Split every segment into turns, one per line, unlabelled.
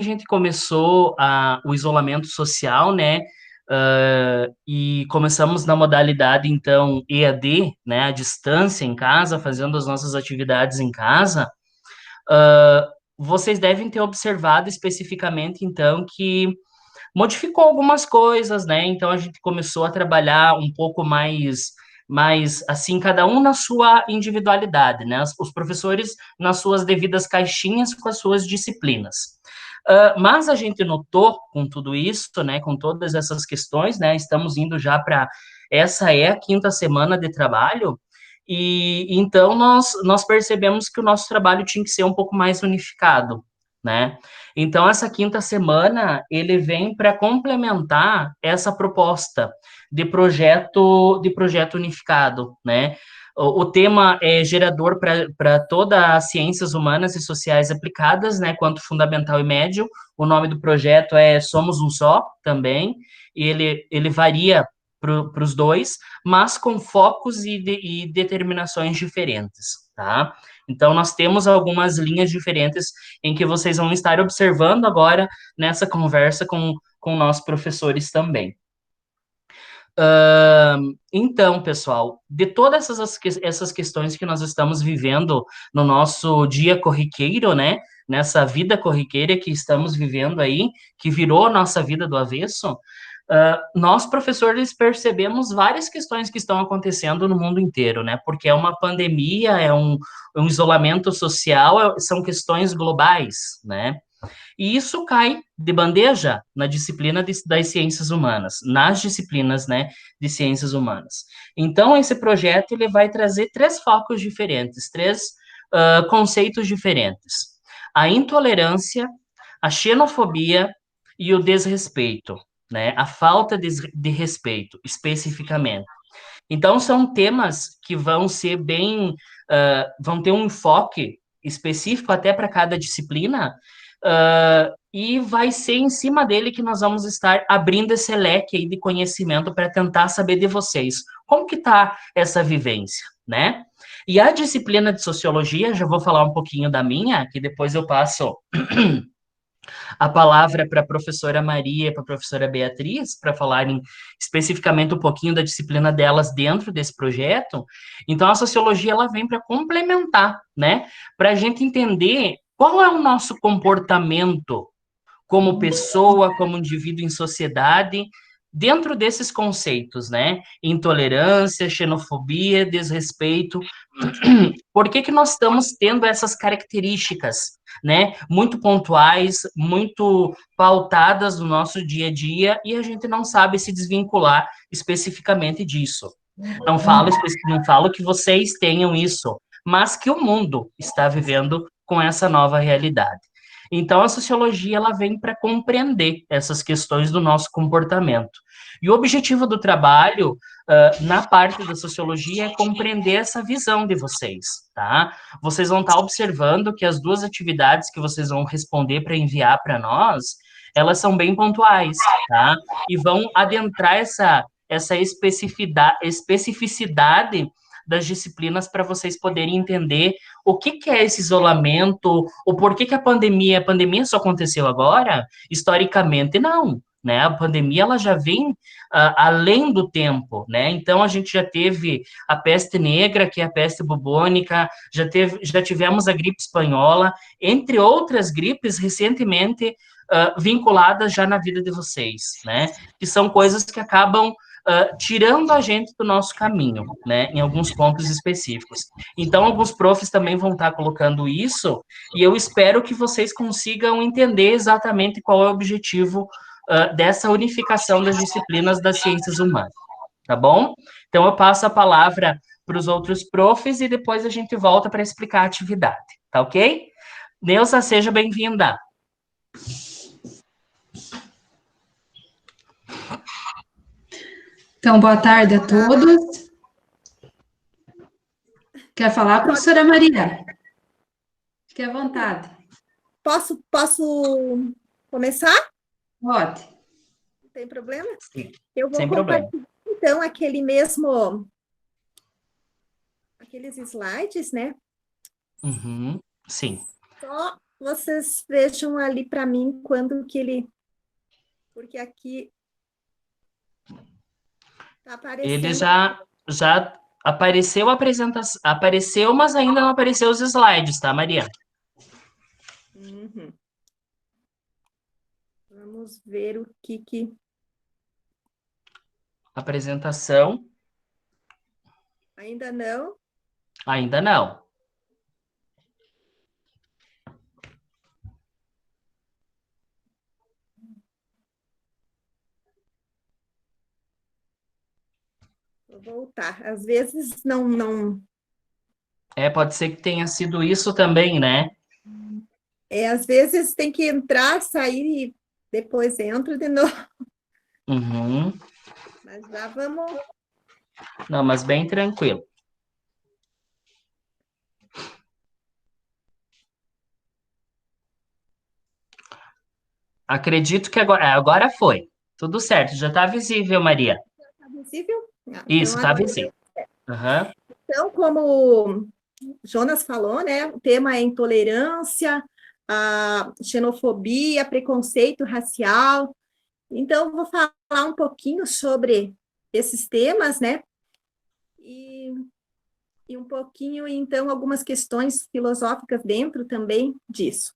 a gente começou o isolamento social, né? E começamos na modalidade, então, EAD, né? À distância em casa, fazendo as nossas atividades em casa. ah, Vocês devem ter observado especificamente, então, que modificou algumas coisas, né? Então a gente começou a trabalhar um pouco mais assim, cada um na sua individualidade, né? Os professores nas suas devidas caixinhas com as suas disciplinas. Mas a gente notou com tudo isso, né, com todas essas questões, né, estamos indo já para essa é a quinta semana de trabalho, e então nós percebemos que o nosso trabalho tinha que ser um pouco mais unificado, né? Então, essa quinta semana, ele vem para complementar essa proposta de projeto unificado, né? O tema é gerador para todas as ciências humanas e sociais aplicadas, né, quanto fundamental e médio. O nome do projeto é Somos um Só, também, e ele varia para os dois, mas com focos e determinações diferentes, tá? Então, nós temos algumas linhas diferentes em que vocês vão estar observando agora nessa conversa com nossos professores também. Então, pessoal, de todas essas questões que nós estamos vivendo no nosso dia corriqueiro, né? Nessa vida corriqueira que estamos vivendo aí, que virou a nossa vida do avesso, nós, professores, percebemos várias questões que estão acontecendo no mundo inteiro, né? Porque é uma pandemia, um isolamento social, são questões globais, né? E isso cai de bandeja na disciplina das ciências humanas, nas disciplinas, né, de ciências humanas. Então, esse projeto ele vai trazer três focos diferentes, três conceitos diferentes: a intolerância, a xenofobia e o desrespeito, né, a falta de respeito, especificamente. Então, são temas que vão ser bem, vão ter um enfoque específico até para cada disciplina, e vai ser em cima dele que nós vamos estar abrindo esse leque aí de conhecimento para tentar saber de vocês como que está essa vivência, né? E a disciplina de sociologia, já vou falar um pouquinho da minha, que depois eu passo a palavra para a professora Maria e para a professora Beatriz, para falarem especificamente um pouquinho da disciplina delas dentro desse projeto. Então, a sociologia ela vem para complementar, né? Para a gente entender qual é o nosso comportamento como pessoa, como indivíduo em sociedade, dentro desses conceitos, né? Intolerância, xenofobia, desrespeito. Por que que nós estamos tendo essas características, né? Muito pontuais, muito pautadas no nosso dia a dia e a gente não sabe se desvincular especificamente disso. Não falo que vocês tenham isso, mas que o mundo está vivendo com essa nova realidade. Então, a sociologia ela vem para compreender essas questões do nosso comportamento. E o objetivo do trabalho, na parte da sociologia, é compreender essa visão de vocês, tá? Vocês vão estar observando que as duas atividades que vocês vão responder para enviar para nós, elas são bem pontuais, tá? E vão adentrar essa especificidade das disciplinas para vocês poderem entender o que, que é esse isolamento, o porquê que a pandemia só aconteceu agora, historicamente não, né? A pandemia ela já vem além do tempo, né? Então a gente já teve a peste negra, que é a peste bubônica, já tivemos a gripe espanhola, entre outras gripes recentemente vinculadas já na vida de vocês, né? Que são coisas que acabam tirando a gente do nosso caminho, né, em alguns pontos específicos. Então, alguns profs também vão estar colocando isso, e eu espero que vocês consigam entender exatamente qual é o objetivo dessa unificação das disciplinas das ciências humanas, tá bom? Então, eu passo a palavra para os outros profs e depois a gente volta para explicar a atividade, tá ok? Neuza, seja bem-vinda.
Então, boa tarde a todos. Quer falar, professora Maria? Fique à vontade.
Posso começar?
Pode.
Não tem problema?
Sim,
Eu vou
sem problema.
compartilhar, então, aqueles slides, né?
Uhum, sim.
Só vocês vejam ali para mim quando que ele... Porque aqui está
Ele
aparecendo...
já apareceu a apresentação, apareceu, mas ainda não apareceu os slides, tá, Maria?
Uhum. Vamos ver o que...
Apresentação,
Ainda não.
ainda não.
Vou voltar. Às vezes não...
Pode ser que tenha sido isso também, né?
às vezes tem que entrar, sair e depois entra de novo.
Uhum.
Mas já vamos...
Não, mas bem tranquilo. Acredito que agora foi. Tudo certo, já está visível, Maria.
Está visível?
Isso,
Então,
está
agora...
visível. Aham.
Então, como Jonas falou, né? O tema é intolerância, a xenofobia, preconceito racial. Então, vou falar um pouquinho sobre esses temas, né? E um pouquinho, então, algumas questões filosóficas dentro também disso.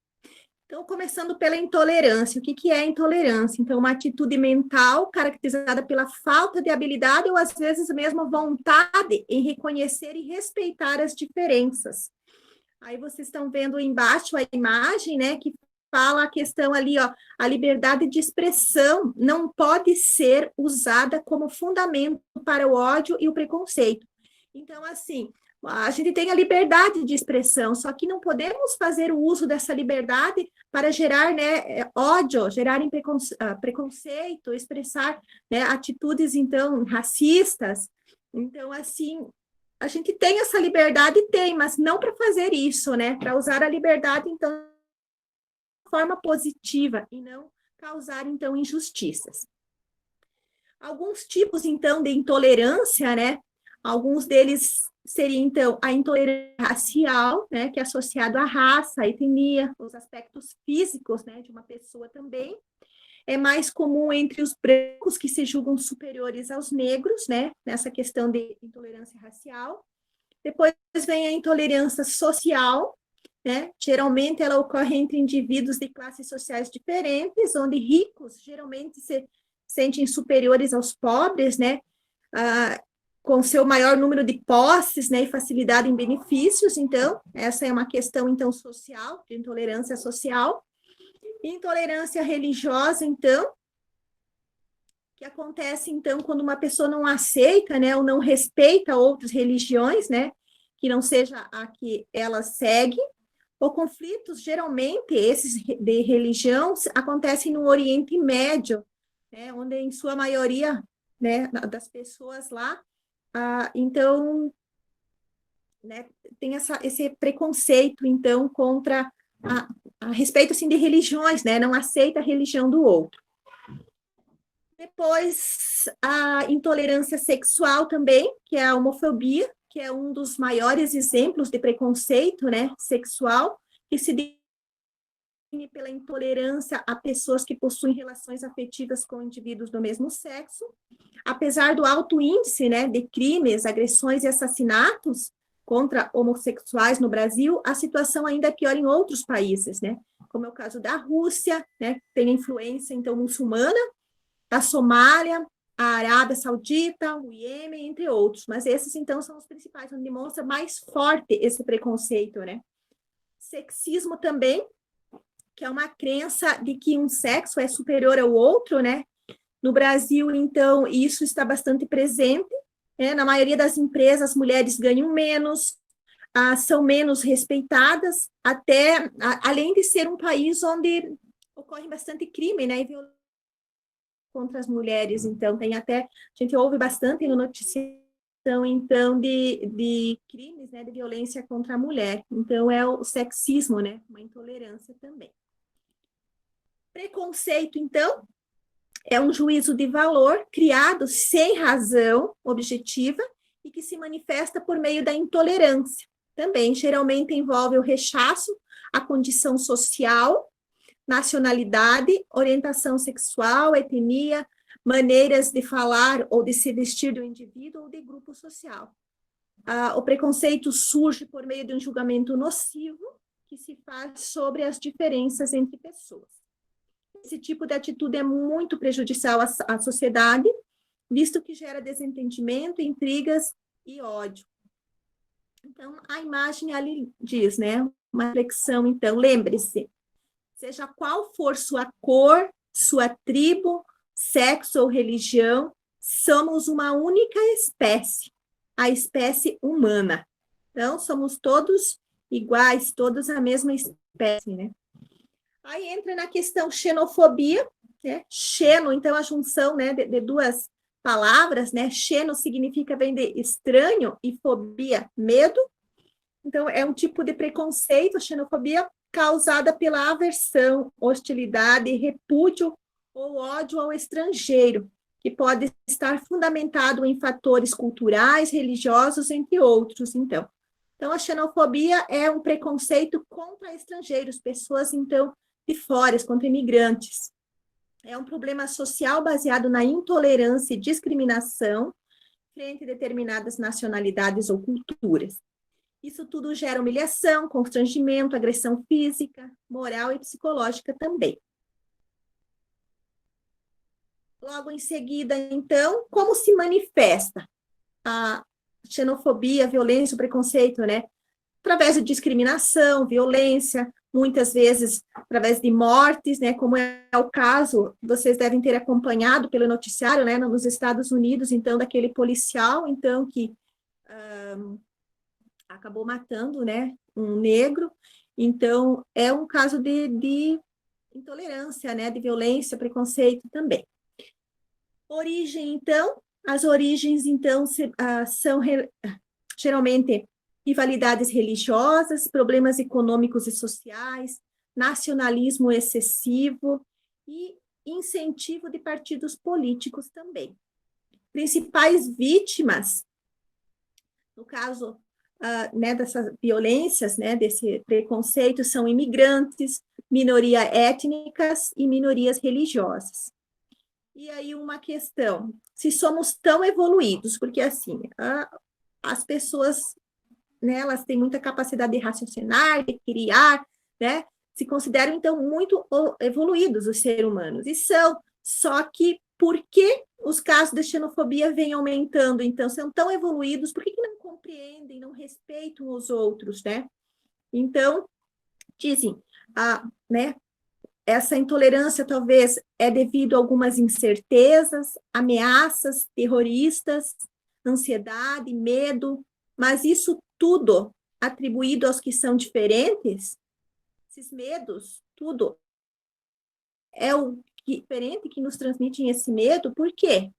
Então, começando pela intolerância. O que é intolerância? Então, uma atitude mental caracterizada pela falta de habilidade ou, às vezes, mesmo vontade em reconhecer e respeitar as diferenças. Aí vocês estão vendo embaixo a imagem, né, que fala a questão ali, ó, a liberdade de expressão não pode ser usada como fundamento para o ódio e o preconceito. Então, assim, a gente tem a liberdade de expressão, só que não podemos fazer o uso dessa liberdade para gerar, né, ódio, gerar preconceito, expressar, né, atitudes, então, racistas. Então, assim, a gente tem essa liberdade, mas não para fazer isso, né? Para usar a liberdade, então, de forma positiva e não causar, então, injustiças. Alguns tipos, então, de intolerância, né? Alguns deles seriam, então, a intolerância racial, né? Que é associado à raça, à etnia, os aspectos físicos, né? De uma pessoa também. É mais comum entre os brancos que se julgam superiores aos negros, né? Nessa questão de intolerância racial. Depois vem a intolerância social, né? Geralmente ela ocorre entre indivíduos de classes sociais diferentes, onde ricos geralmente se sentem superiores aos pobres, né? Com seu maior número de posses, né? E facilidade em benefícios. Então, essa é uma questão, então, social, de intolerância social. Intolerância religiosa, então, que acontece, então, quando uma pessoa não aceita, né, ou não respeita outras religiões, né, que não seja a que ela segue, ou conflitos, geralmente, esses de religião, acontecem no Oriente Médio, né, onde, em sua maioria, né, das pessoas lá, então, né, tem esse preconceito, então, contra a respeito, assim, de religiões, né, não aceita a religião do outro. Depois, a intolerância sexual também, que é a homofobia, que é um dos maiores exemplos de preconceito, né, sexual, que se define pela intolerância a pessoas que possuem relações afetivas com indivíduos do mesmo sexo. Apesar do alto índice, né, de crimes, agressões e assassinatos contra homossexuais no Brasil, a situação ainda é pior em outros países, né, como é o caso da Rússia, né, que tem influência, então, muçulmana, a Somália, a Arábia Saudita, o Iêmen, entre outros. Mas esses, então, são os principais, onde demonstra mais forte esse preconceito, né? Sexismo também, que é uma crença de que um sexo é superior ao outro, né? No Brasil, então, isso está bastante presente, né? Na maioria das empresas, as mulheres ganham menos, são menos respeitadas, até além de ser um país onde ocorre bastante crime, né? E violência contra as mulheres, então, tem até, a gente ouve bastante no noticiário, então, de crimes, né, de violência contra a mulher. Então, é o sexismo, né, uma intolerância também. Preconceito, então, é um juízo de valor criado sem razão objetiva e que se manifesta por meio da intolerância. Também, geralmente, envolve o rechaço a condição social, nacionalidade, orientação sexual, etnia, maneiras de falar ou de se vestir do indivíduo ou de grupo social. O preconceito surge por meio de um julgamento nocivo que se faz sobre as diferenças entre pessoas. Esse tipo de atitude é muito prejudicial à sociedade, visto que gera desentendimento, intrigas e ódio. Então, a imagem ali diz, né? Uma reflexão, então, lembre-se, seja qual for sua cor, sua tribo, sexo ou religião, somos uma única espécie, a espécie humana. Então, somos todos iguais, todos a mesma espécie, né? Aí entra na questão xenofobia, né? Xeno, então, a junção, né, de duas palavras, né? Xeno significa, vem de estranho, e fobia, medo. Então, é um tipo de preconceito, xenofobia, causada pela aversão, hostilidade, repúdio ou ódio ao estrangeiro, que pode estar fundamentado em fatores culturais, religiosos, entre outros, então. Então, a xenofobia é um preconceito contra estrangeiros, pessoas, então, de fora, contra imigrantes. É um problema social baseado na intolerância e discriminação frente a determinadas nacionalidades ou culturas. Isso tudo gera humilhação, constrangimento, agressão física, moral e psicológica também. Logo em seguida, então, como se manifesta a xenofobia, a violência, o preconceito, né? Através de discriminação, violência, muitas vezes através de mortes, né? Como é o caso, vocês devem ter acompanhado pelo noticiário, né? Nos Estados Unidos, então, daquele policial, então, que acabou matando, né? Um negro. Então, é um caso de intolerância, né? De violência, preconceito também. Origem, então, as origens, então, são geralmente rivalidades religiosas, problemas econômicos e sociais, nacionalismo excessivo e incentivo de partidos políticos também. Principais vítimas, no caso, né, dessas violências, né, desse preconceito, são imigrantes, minorias étnicas e minorias religiosas. E aí uma questão, se somos tão evoluídos, porque assim, as pessoas, né, elas têm muita capacidade de raciocinar, de criar, né, se consideram então muito evoluídos os seres humanos, e são, só que por que os casos de xenofobia vêm aumentando, então, são tão evoluídos, por que não compreendem, não respeitam os outros, né? Então, dizem, né, essa intolerância talvez é devido a algumas incertezas, ameaças terroristas, ansiedade, medo, mas isso tudo atribuído aos que são diferentes, esses medos, tudo é o diferente que nos transmitem esse medo, por quê?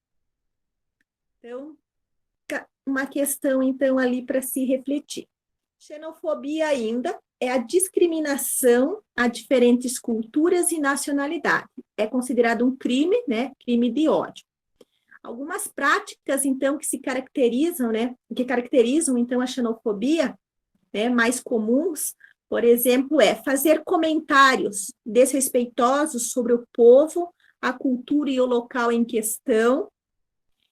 Então, uma questão, então, ali para se refletir. Xenofobia ainda é a discriminação a diferentes culturas e nacionalidades. É considerado um crime, né? Crime de ódio. Algumas práticas, então, que se caracterizam, né? Que caracterizam, então, a xenofobia, né? Mais comuns, por exemplo, é fazer comentários desrespeitosos sobre o povo, a cultura e o local em questão,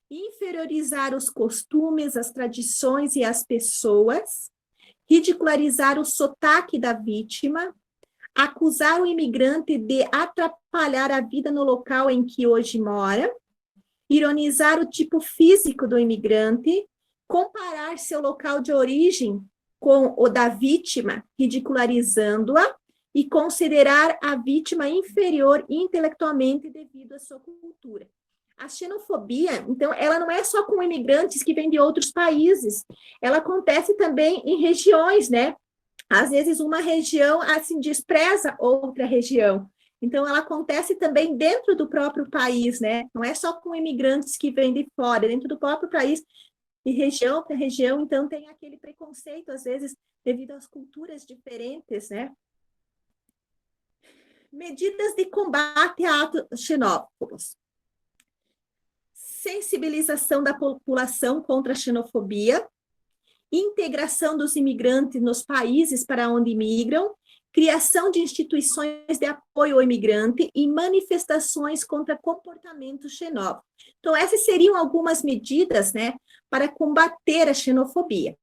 inferiorizar os costumes, as tradições e as pessoas, ridicularizar o sotaque da vítima, acusar o imigrante de atrapalhar a vida no local em que hoje mora, ironizar o tipo físico do imigrante, comparar seu local de origem com o da vítima, ridicularizando-a, e considerar a vítima inferior intelectualmente devido à sua cultura. A xenofobia, então, ela não é só com imigrantes que vêm de outros países, ela acontece também em regiões, né? Às vezes uma região, assim, despreza outra região. Então, ela acontece também dentro do próprio país, né? Não é só com imigrantes que vêm de fora, dentro do próprio país, de região para região, então tem aquele preconceito, às vezes, devido às culturas diferentes, né? Medidas de combate a atos xenófobos. Sensibilização da população contra a xenofobia, integração dos imigrantes nos países para onde migram criação de instituições de apoio ao imigrante e manifestações contra comportamentos xenófobos. Então, essas seriam algumas medidas, né, para combater a xenofobia.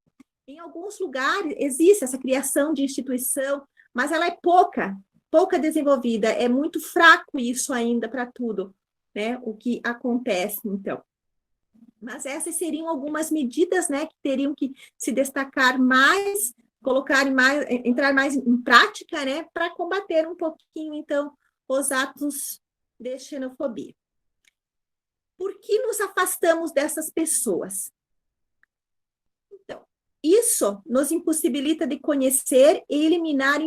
Em alguns lugares existe essa criação de instituição, mas ela é pouca desenvolvida, é muito fraco isso ainda para tudo, né, o que acontece, então. Mas essas seriam algumas medidas, né, que teriam que se destacar mais, entrar mais em prática, né, para combater um pouquinho, então, os atos de xenofobia. Por que nos afastamos dessas pessoas? Então, isso nos impossibilita de conhecer e eliminar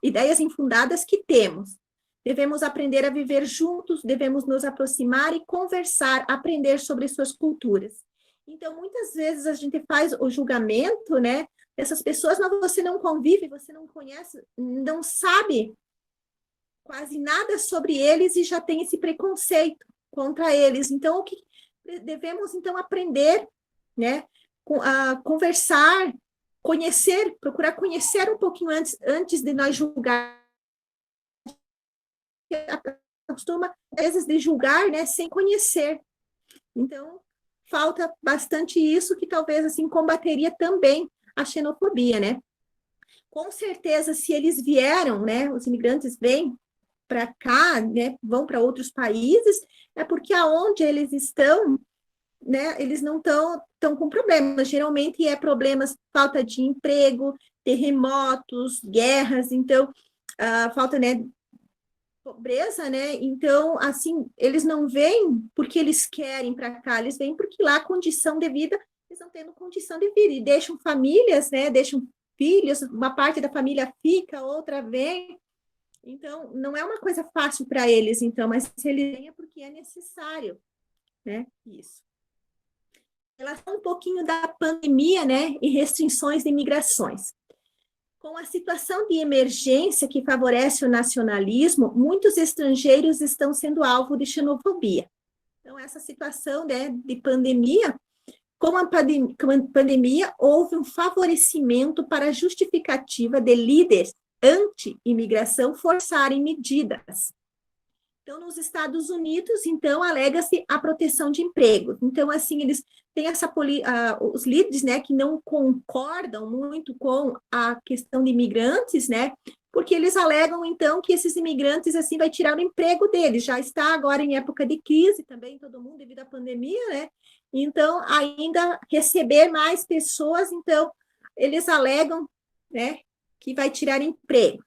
ideias infundadas que temos. Devemos aprender a viver juntos, devemos nos aproximar e conversar, aprender sobre suas culturas. Então, muitas vezes a gente faz o julgamento, né, dessas pessoas, mas você não convive, você não conhece, não sabe quase nada sobre eles e já tem esse preconceito contra eles. Então, o que devemos, então, aprender, né, a conversar, conhecer, procurar conhecer um pouquinho antes de nós julgar. Costuma, às vezes, de julgar, né, sem conhecer. Então, falta bastante isso, que talvez, assim, combateria também a xenofobia, né? Com certeza, se eles vieram, né, os imigrantes vêm para cá, né, vão para outros países, é porque aonde eles estão, né, eles não estão com problemas. Geralmente é problemas, falta de emprego, terremotos, guerras, então, falta, né, pobreza, né? Então, assim, eles não vêm porque eles querem para cá, eles vêm porque lá a condição de vida, eles estão tendo condição de vida, e deixam famílias, né? Deixam filhos, uma parte da família fica, outra vem. Então, não é uma coisa fácil para eles, então, mas se eles vêm é porque é necessário, né? Isso. Em relação um pouquinho da pandemia, né? E restrições de imigrações. Com a situação de emergência que favorece o nacionalismo, muitos estrangeiros estão sendo alvo de xenofobia. Então, essa situação, né, de pandemia, com a pandemia, houve um favorecimento para a justificativa de líderes anti-imigração forçarem medidas. Então, nos Estados Unidos, então, alega-se a proteção de emprego. Então, assim, eles têm os líderes, né, que não concordam muito com a questão de imigrantes, né, porque eles alegam, então, que esses imigrantes, assim, vai tirar o emprego deles. Já está agora em época de crise também, todo mundo, devido à pandemia, né, então, ainda receber mais pessoas, então, eles alegam, né, que vai tirar emprego.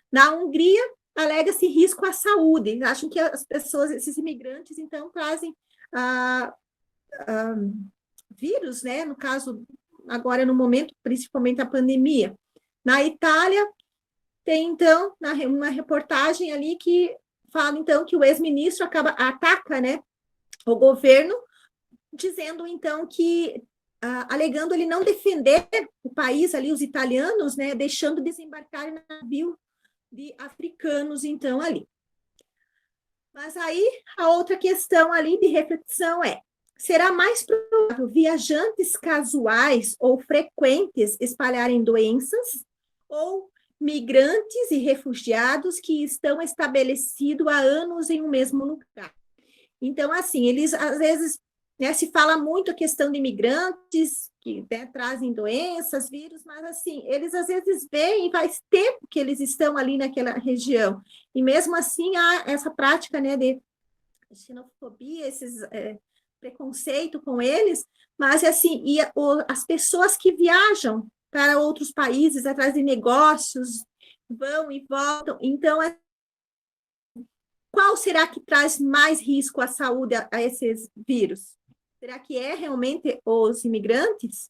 Na Hungria, alega-se risco à saúde. Eles acham que as pessoas, esses imigrantes, então, trazem vírus, né? No caso, agora no momento, principalmente a pandemia. Na Itália, tem, então, uma reportagem ali que fala, então, que o ex-ministro ataca, né, o governo, dizendo, então, que, alegando ele não defender o país ali, os italianos, né, deixando desembarcar em navio de africanos, então, ali. Mas aí, a outra questão ali de reflexão é, será mais provável viajantes casuais ou frequentes espalharem doenças ou migrantes e refugiados que estão estabelecidos há anos em um mesmo lugar? Então, assim, eles, às vezes, né, se fala muito a questão de imigrantes que, né, trazem doenças, vírus, mas, assim, eles, às vezes, veem e faz tempo que eles estão ali naquela região. E, mesmo assim, há essa prática, né, de xenofobia, esses preconceito com eles, mas, assim, as pessoas que viajam para outros países atrás de negócios, vão e voltam. Então, qual será que traz mais risco à saúde a esses vírus? Será que é realmente os imigrantes?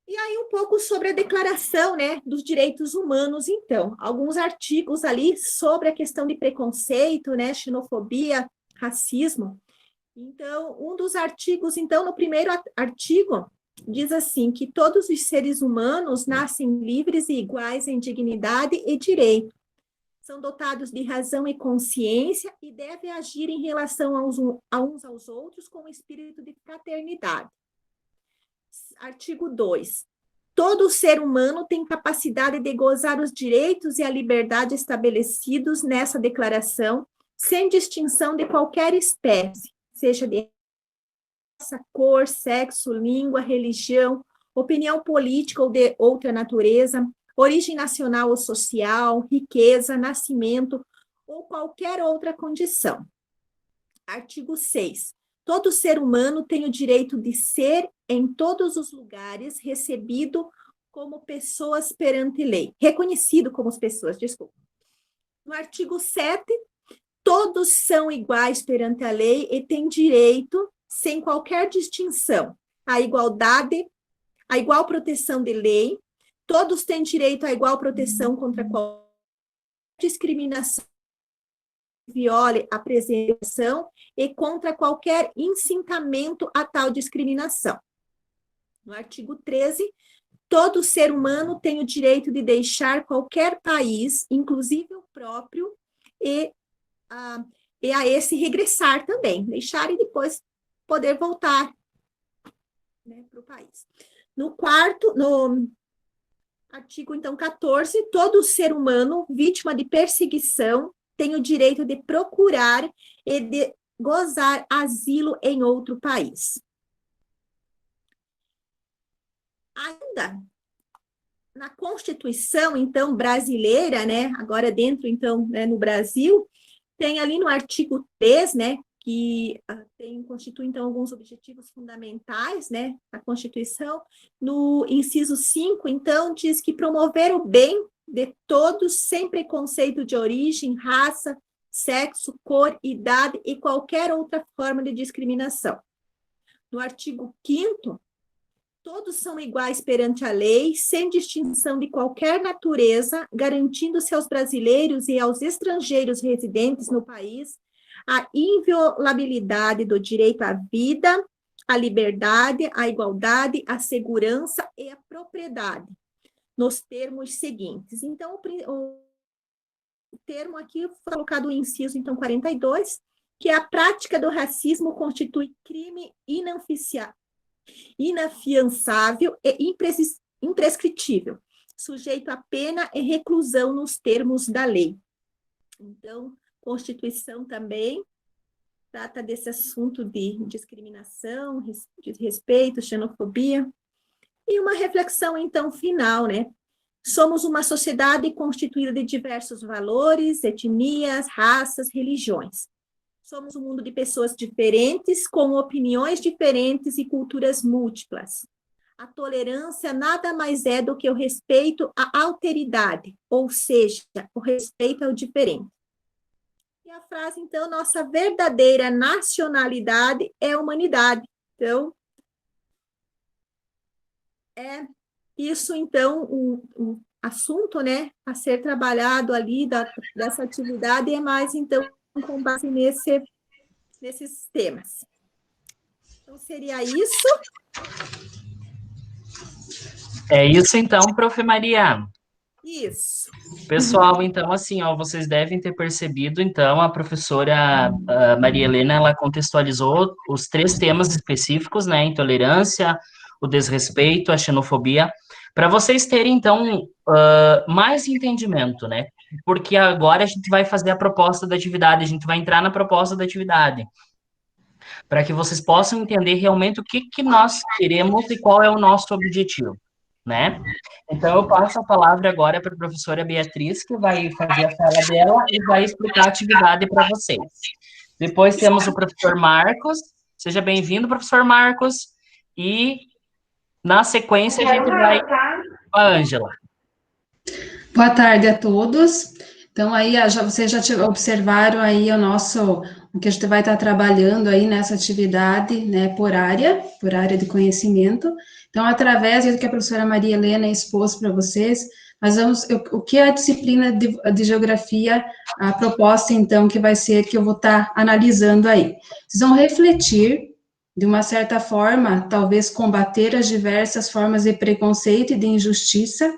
E aí um pouco sobre a Declaração, né, dos Direitos Humanos, então. Alguns artigos ali sobre a questão de preconceito, né, xenofobia, racismo. Então, um dos artigos, então, no primeiro artigo, diz assim, que todos os seres humanos nascem livres e iguais em dignidade e direito. São dotados de razão e consciência e devem agir em relação uns aos outros com espírito de fraternidade. Artigo 2. todo ser humano tem capacidade de gozar os direitos e a liberdade estabelecidos nessa declaração, sem distinção de qualquer espécie, seja de raça, cor, sexo, língua, religião, opinião política ou de outra natureza, origem nacional ou social, riqueza, nascimento ou qualquer outra condição. Artigo 6. Todo ser humano tem o direito de ser, em todos os lugares, recebido como pessoas perante lei. Reconhecido como pessoas, desculpa. No artigo 7, todos são iguais perante a lei e têm direito, sem qualquer distinção, à igualdade, à igual proteção de lei. Todos têm direito à igual proteção contra qualquer discriminação, viole a preservação e contra qualquer incitamento a tal discriminação. No artigo 13, todo ser humano tem o direito de deixar qualquer país, inclusive o próprio, e a esse regressar também, deixar e depois poder voltar, né, para o país. No artigo, então, 14, todo ser humano vítima de perseguição tem o direito de procurar e de gozar asilo em outro país. Ainda na Constituição, então, brasileira, né, agora dentro, então, né, no Brasil, tem ali no artigo 3, né, que constitui, então, alguns objetivos fundamentais, né, da Constituição. No inciso 5, então, diz que promover o bem de todos, sem preconceito de origem, raça, sexo, cor, idade e qualquer outra forma de discriminação. No artigo 5º, todos são iguais perante a lei, sem distinção de qualquer natureza, garantindo-se aos brasileiros e aos estrangeiros residentes no país a inviolabilidade do direito à vida, à liberdade, à igualdade, à segurança e à propriedade, nos termos seguintes. Então, o termo aqui foi colocado no inciso, então, 42, que a prática do racismo constitui crime inafiançável e imprescritível, sujeito a pena e reclusão nos termos da lei. Então, Constituição também trata desse assunto de discriminação, desrespeito, xenofobia. E uma reflexão, então, final, né? Somos uma sociedade constituída de diversos valores, etnias, raças, religiões. Somos um mundo de pessoas diferentes, com opiniões diferentes e culturas múltiplas. A tolerância nada mais é do que o respeito à alteridade, ou seja, o respeito ao diferente. E a frase, então, nossa verdadeira nacionalidade é a humanidade. Então, é isso, então, um assunto, né, a ser trabalhado ali dessa atividade, é mais, então, com base nesses temas. Então, seria isso.
É isso, então, Prof. Maria.
Isso.
Pessoal, então, assim, ó, vocês devem ter percebido, então, a professora Maria Helena, ela contextualizou os 3 temas específicos, né, intolerância, o desrespeito, a xenofobia, para vocês terem, então, mais entendimento, né, porque agora a gente vai fazer a proposta da atividade, a gente vai entrar na proposta da atividade, para que vocês possam entender realmente o que nós queremos e qual é o nosso objetivo, né? Então, eu passo a palavra agora para a professora Beatriz, que vai fazer a fala dela e vai explicar a atividade para vocês. Depois temos o professor Marcos. Seja bem-vindo, professor Marcos. E, na sequência, a gente vai com a Ângela.
Boa tarde a todos. Então, aí, vocês já observaram aí o que a gente vai estar trabalhando aí nessa atividade, né, por área de conhecimento. Então, através do que a professora Maria Helena expôs para vocês, o que é a disciplina de geografia, a proposta, então, que vai ser, que eu vou estar analisando aí. Vocês vão refletir, de uma certa forma, talvez combater as diversas formas de preconceito e de injustiça.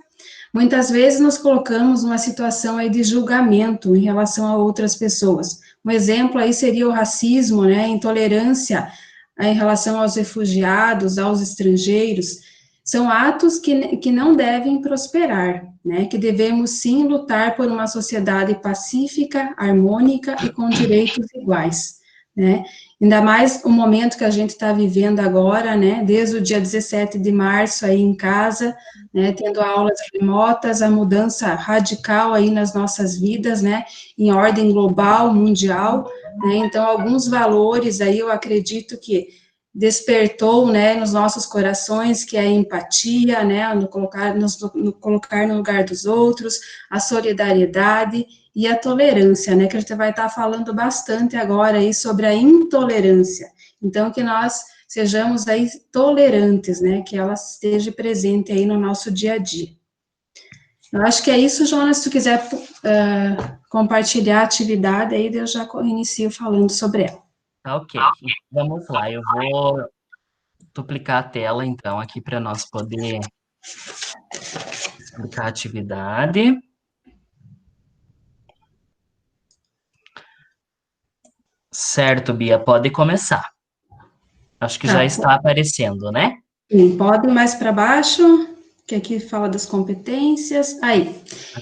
Muitas vezes nos colocamos numa situação aí de julgamento em relação a outras pessoas. Um exemplo aí seria o racismo, né, a intolerância em relação aos refugiados, aos estrangeiros. são atos que não devem prosperar, né? Que devemos sim lutar por uma sociedade pacífica, harmônica e com direitos iguais, né? Ainda mais o momento que a gente está vivendo agora, né? Desde o dia 17 de março aí em casa, né? Tendo aulas remotas, a mudança radical aí nas nossas vidas, né? Em ordem global, mundial, né? Então, alguns valores aí eu acredito que despertou, né, nos nossos corações, que é a empatia, né, no colocar no lugar dos outros, a solidariedade e a tolerância, né, que a gente vai estar falando bastante agora aí sobre a intolerância. Então, que nós sejamos aí tolerantes, né, que ela esteja presente aí no nosso dia a dia. Eu acho que é isso, Jonas, se tu quiser compartilhar a atividade, aí eu já inicio falando sobre ela.
Tá, ok. Vamos lá, eu vou duplicar a tela, então, aqui para nós poder explicar a atividade. Certo, Bia, pode começar. Acho que já está aparecendo, né?
Sim, pode ir mais para baixo, que aqui fala das competências. Aí,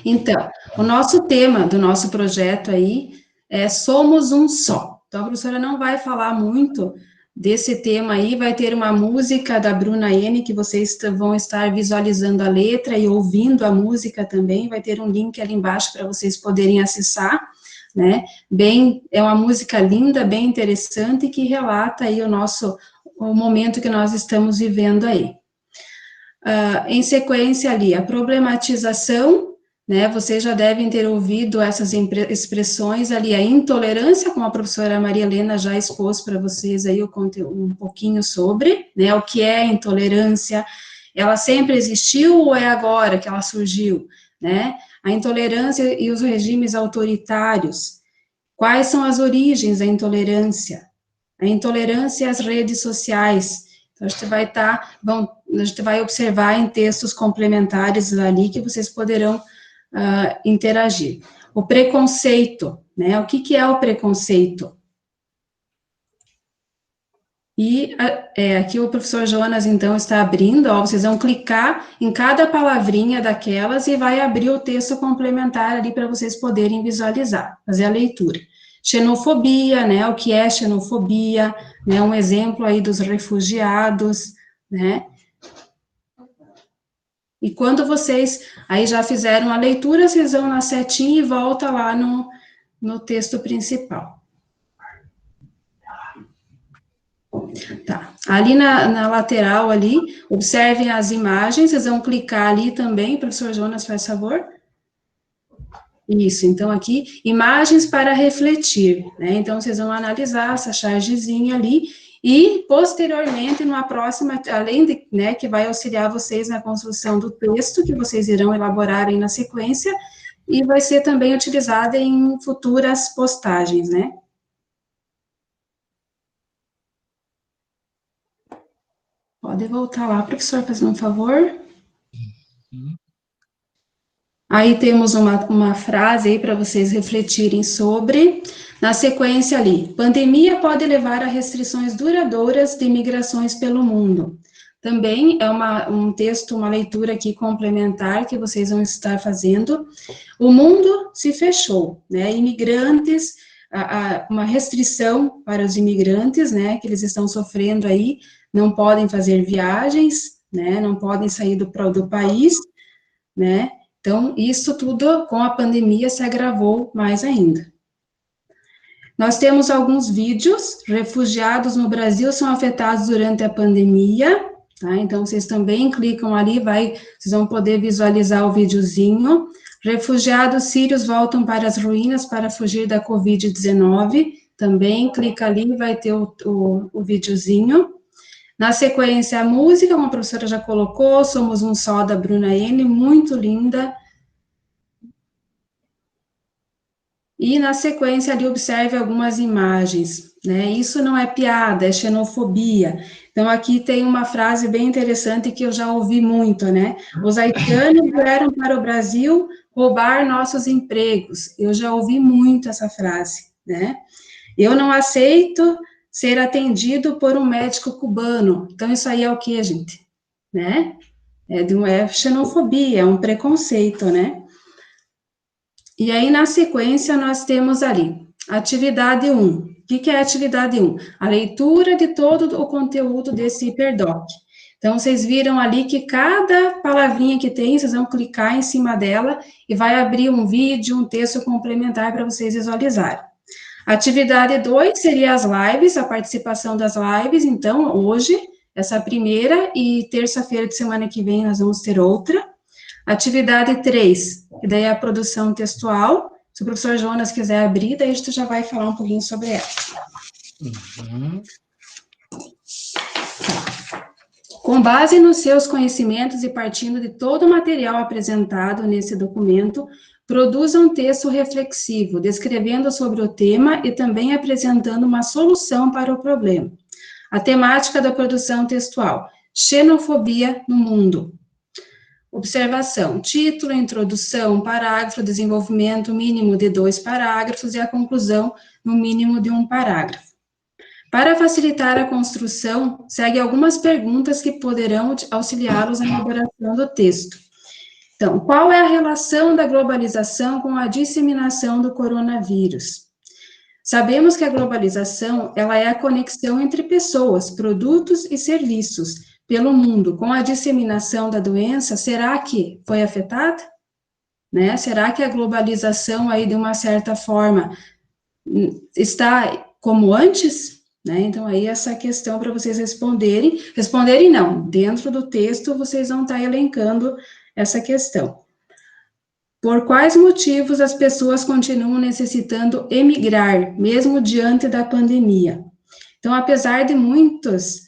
então, o nosso tema do nosso projeto aí é Somos um Só. Então, a professora não vai falar muito desse tema aí, vai ter uma música da Bruna N, que vocês vão estar visualizando a letra e ouvindo a música também, vai ter um link ali embaixo para vocês poderem acessar, né? É uma música linda, bem interessante, que relata aí o momento que nós estamos vivendo aí. Em sequência ali, a problematização, né, vocês já devem ter ouvido essas expressões ali, a intolerância, como a professora Maria Helena já expôs para vocês aí um pouquinho sobre, né, o que é a intolerância, ela sempre existiu ou é agora que ela surgiu, né, a intolerância e os regimes autoritários, quais são as origens da intolerância? A intolerância às redes sociais. Então, a gente vai observar em textos complementares ali que vocês poderão interagir. O preconceito, né? O que é o preconceito? E aqui o professor Jonas, então, está abrindo, ó, vocês vão clicar em cada palavrinha daquelas e vai abrir o texto complementar ali para vocês poderem visualizar, fazer a leitura. Xenofobia, né, o que é xenofobia, né, um exemplo aí dos refugiados, né, e quando vocês aí já fizeram a leitura, vocês vão na setinha e volta lá no texto principal. Tá, ali na lateral ali, observem as imagens, vocês vão clicar ali também, professor Jonas, faz favor. Isso, então aqui, imagens para refletir, né, então vocês vão analisar essa chargezinha ali, e posteriormente, numa próxima, além de, né, que vai auxiliar vocês na construção do texto, que vocês irão elaborar aí na sequência, e vai ser também utilizada em futuras postagens, né. Pode voltar lá, professor, fazendo um favor. Aí temos uma frase aí para vocês refletirem sobre. Na sequência ali, pandemia pode levar a restrições duradouras de migrações pelo mundo. Também é um texto, uma leitura aqui complementar que vocês vão estar fazendo. O mundo se fechou, né? Imigrantes, uma restrição para os imigrantes, né? Que eles estão sofrendo aí, não podem fazer viagens, né? Não podem sair do país, né? Então, isso tudo com a pandemia se agravou mais ainda. Nós temos alguns vídeos, refugiados no Brasil são afetados durante a pandemia, tá? Então, vocês também clicam ali, vocês vão poder visualizar o videozinho. Refugiados sírios voltam para as ruínas para fugir da Covid-19, também clica ali, vai ter o videozinho. Na sequência, a música, como a professora já colocou, Somos um Só, da Bruna N, muito linda. E na sequência ali, observe algumas imagens, né? Isso não é piada, é xenofobia. Então, aqui tem uma frase bem interessante que eu já ouvi muito, né? Os haitianos vieram para o Brasil roubar nossos empregos. Eu já ouvi muito essa frase, né? Eu não aceito ser atendido por um médico cubano. Então, isso aí é o que, gente? Né? É xenofobia, é um preconceito, né? E aí, na sequência, nós temos ali, atividade 1. O que é a atividade 1? A leitura de todo o conteúdo desse hiperdoc. Então, vocês viram ali que cada palavrinha que tem, vocês vão clicar em cima dela e vai abrir um vídeo, um texto complementar para vocês visualizarem. Atividade 2 seria as lives, a participação das lives. Então, hoje, essa primeira, e terça-feira de semana que vem nós vamos ter outra. Atividade 3, que daí é a produção textual. Se o professor Jonas quiser abrir, daí a gente já vai falar um pouquinho sobre ela.
Uhum.
Com base nos seus conhecimentos e partindo de todo o material apresentado nesse documento, produza um texto reflexivo, descrevendo sobre o tema e também apresentando uma solução para o problema. A temática da produção textual: xenofobia no mundo. Observação: título, introdução, parágrafo, desenvolvimento mínimo de 2 parágrafos e a conclusão no mínimo de 1 parágrafo. Para facilitar a construção, segue algumas perguntas que poderão auxiliá-los na elaboração do texto. Então, qual é a relação da globalização com a disseminação do coronavírus? Sabemos que a globalização, ela é a conexão entre pessoas, produtos e serviços pelo mundo. Com a disseminação da doença, será que foi afetada? Né? Será que a globalização aí, de uma certa forma, está como antes? Né? Então, aí essa questão para vocês responderem não, dentro do texto vocês vão estar elencando essa questão. Por quais motivos as pessoas continuam necessitando emigrar, mesmo diante da pandemia? Então, apesar de muitas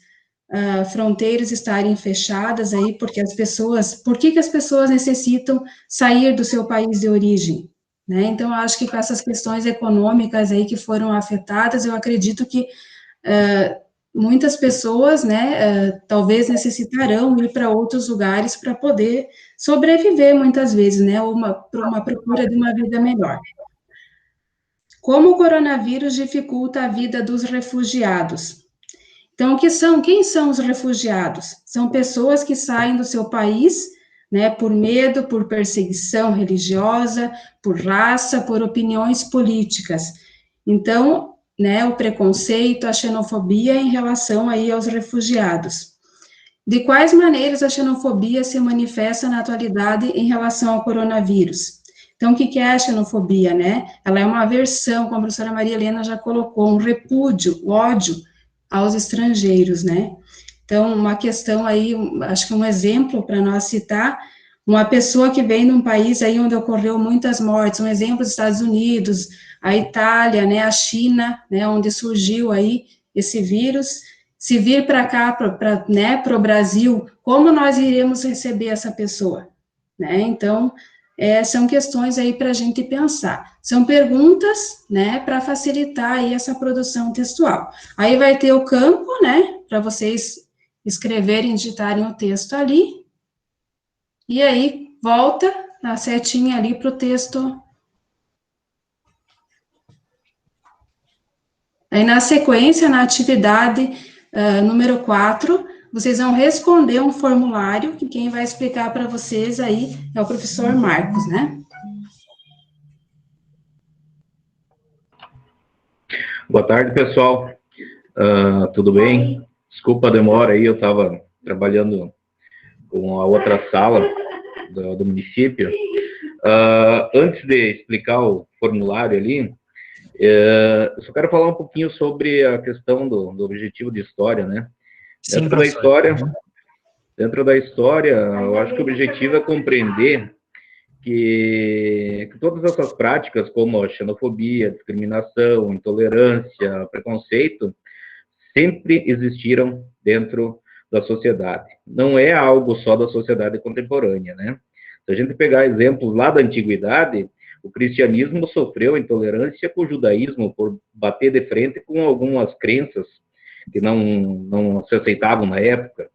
fronteiras estarem fechadas aí, porque as pessoas, por que as pessoas necessitam sair do seu país de origem? Né? Então, eu acho que com essas questões econômicas aí que foram afetadas, eu acredito que muitas pessoas, né, talvez necessitarão ir para outros lugares para poder sobreviver, muitas vezes, né, ou uma procura de uma vida melhor. Como o coronavírus dificulta a vida dos refugiados? Então, quem são os refugiados? São pessoas que saem do seu país, né, por medo, por perseguição religiosa, por raça, por opiniões políticas. Então, né, o preconceito, a xenofobia em relação aí aos refugiados. De quais maneiras a xenofobia se manifesta na atualidade em relação ao coronavírus? Então, o que é a xenofobia, né? Ela é uma aversão, como a professora Maria Helena já colocou, um repúdio, ódio aos estrangeiros, né? Então, uma questão aí, acho que um exemplo para nós citar, uma pessoa que vem de um país aí onde ocorreu muitas mortes, um exemplo dos Estados Unidos, a Itália, né, a China, né, onde surgiu aí esse vírus, se vir para cá, para o Brasil, como nós iremos receber essa pessoa? Né? Então, são questões aí para a gente pensar. São perguntas, né, para facilitar aí essa produção textual. Aí vai ter o campo, né, para vocês escreverem, digitarem o texto ali, e aí volta a setinha ali para o texto. Aí, na sequência, na atividade número 4, vocês vão responder um formulário, que quem vai explicar para vocês aí é o professor Marcos, né?
Boa tarde, pessoal. Tudo bem? Desculpa a demora aí, eu estava trabalhando com a outra sala do município. Antes de explicar o formulário ali, eu só quero falar um pouquinho sobre a questão do objetivo de história, né?
Sim,
Dentro da história, eu acho que o objetivo é compreender que todas essas práticas, como a xenofobia, discriminação, intolerância, preconceito, sempre existiram dentro da sociedade. Não é algo só da sociedade contemporânea, né? Se a gente pegar exemplos lá da antiguidade, o cristianismo sofreu intolerância com o judaísmo por bater de frente com algumas crenças que não se aceitavam na época.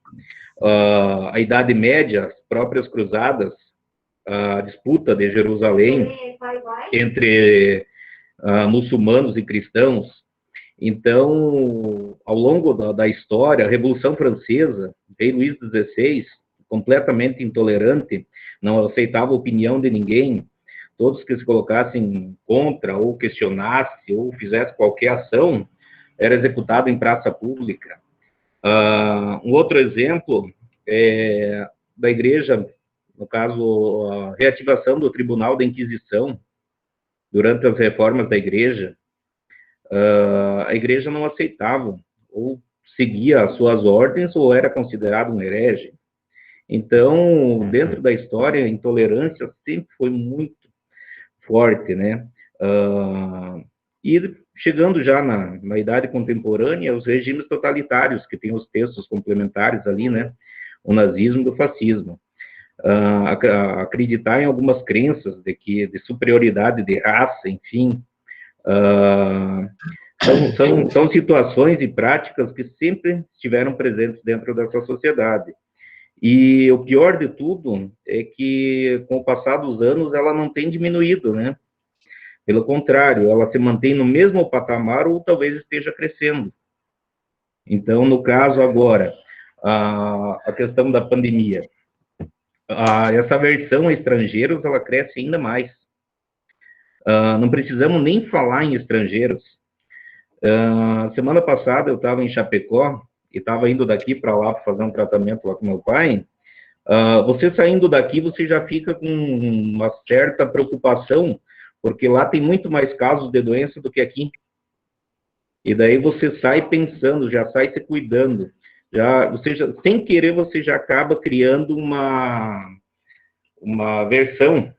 A Idade Média, as próprias cruzadas, a disputa de Jerusalém entre muçulmanos e cristãos. Então, ao longo da história, a Revolução Francesa, rei Luís XVI, completamente intolerante, não aceitava a opinião de ninguém, todos que se colocassem contra, ou questionasse, ou fizesse qualquer ação, era executado em praça pública. Um outro exemplo é da igreja, no caso, a reativação do Tribunal da Inquisição, durante as reformas da igreja, a igreja não aceitava, ou seguia as suas ordens, ou era considerado um herege. Então, dentro da história, a intolerância sempre foi muito forte, né? E chegando já na idade contemporânea, os regimes totalitários, que tem os textos complementares ali, né? O nazismo e o fascismo. Acreditar em algumas crenças de superioridade de raça, enfim, são situações e práticas que sempre estiveram presentes dentro dessa sociedade. E o pior de tudo é que, com o passar dos anos, ela não tem diminuído, né? Pelo contrário, ela se mantém no mesmo patamar ou talvez esteja crescendo. Então, no caso agora, a questão da pandemia, essa aversão a estrangeiros, ela cresce ainda mais. Não precisamos nem falar em estrangeiros. Semana passada eu estava em Chapecó e estava indo daqui para lá para fazer um tratamento lá com meu pai. Você saindo daqui, você já fica com uma certa preocupação, porque lá tem muito mais casos de doença do que aqui. E daí você sai pensando, já sai se cuidando. Sem querer, você já acaba criando uma versão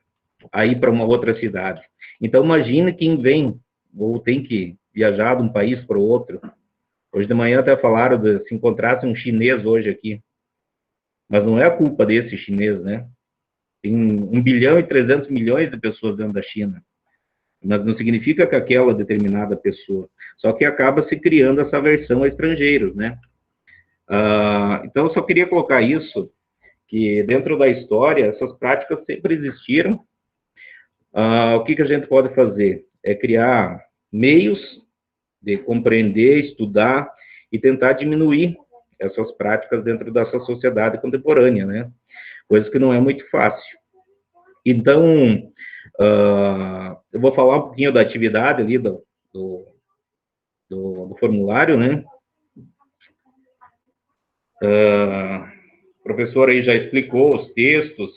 aí para uma outra cidade. Então, imagina quem vem, ou tem que viajar de um país para o outro. Hoje de manhã até falaram de se encontrasse um chinês hoje aqui. Mas não é a culpa desse chinês, né? Tem 1 bilhão e 300 milhões de pessoas dentro da China. Mas não significa que aquela determinada pessoa. Só que acaba se criando essa aversão a estrangeiros, né? Então, eu só queria colocar isso, que dentro da história, essas práticas sempre existiram. O que a gente pode fazer? É criar meios de compreender, estudar e tentar diminuir essas práticas dentro dessa sociedade contemporânea, né? Coisa que não é muito fácil. Então, eu vou falar um pouquinho da atividade ali do formulário, né? O professor aí já explicou os textos,